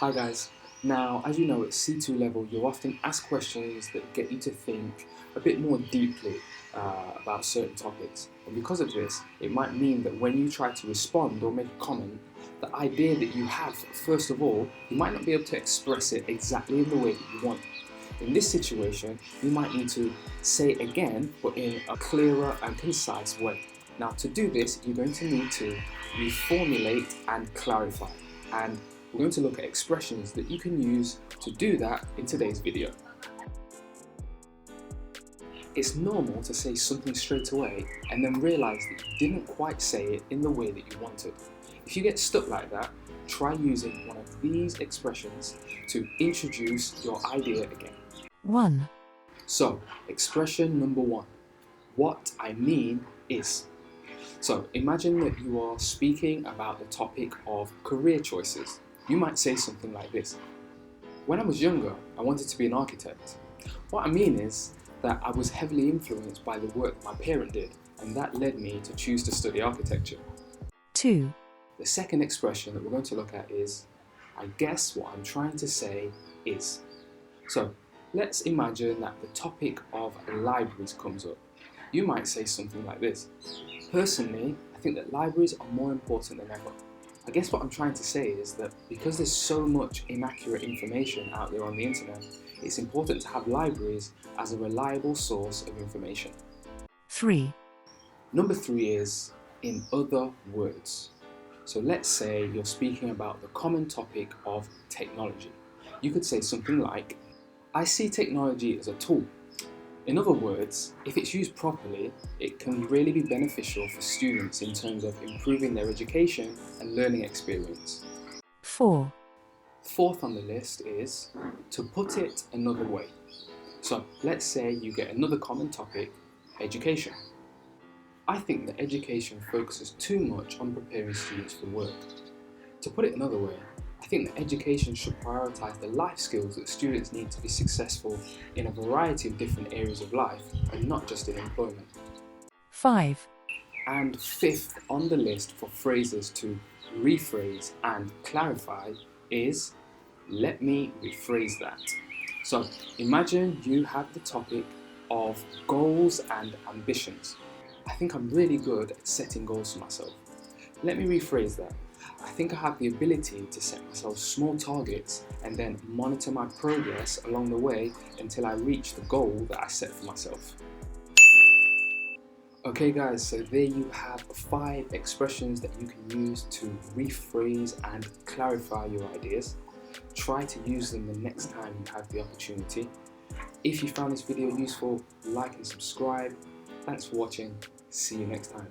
Hi guys. Now, as you know, at C2 level, you're often asked questions that get you to think a bit more deeply about certain topics. And because of this, it might mean that when you try to respond or make a comment, the idea that you have, first of all, you might not be able to express it exactly in the way that you want. In this situation, you might need to say it again, but in a clearer and concise way. Now, to do this, you're going to need to reformulate and clarify. And we're going to look at expressions that you can use to do that in today's video. It's normal to say something straight away and then realize that you didn't quite say it in the way that you wanted. If you get stuck like that, try using one of these expressions to introduce your idea again. 1. So, expression number 1. What I mean is. So, imagine that you are speaking about the topic of career choices. You might say something like this. When I was younger, I wanted to be an architect. What I mean is that I was heavily influenced by the work my parent did, and that led me to choose to study architecture. 2. The second expression that we're going to look at is, I guess what I'm trying to say is. So, let's imagine that the topic of libraries comes up. You might say something like this. Personally, I think that libraries are more important than ever. I guess what I'm trying to say is that because there's so much inaccurate information out there on the internet, it's important to have libraries as a reliable source of information. 3. Number 3 is in other words. So let's say you're speaking about the common topic of technology. You could say something like, I see technology as a tool. In other words, if it's used properly, it can really be beneficial for students in terms of improving their education and learning experience. 4. Fourth on the list is to put it another way. So let's say you get another common topic, education. I think that education focuses too much on preparing students for work. To put it another way, I think that education should prioritise the life skills that students need to be successful in a variety of different areas of life and not just in employment. 5. And fifth on the list for phrases to rephrase and clarify is, let me rephrase that. So imagine you have the topic of goals and ambitions. I think I'm really good at setting goals for myself. Let me rephrase that. I think I have the ability to set myself small targets and then monitor my progress along the way until I reach the goal that I set for myself. Okay guys, so there you have 5 expressions that you can use to rephrase and clarify your ideas. Try to use them the next time you have the opportunity. If you found this video useful, like and subscribe. Thanks for watching. See you next time.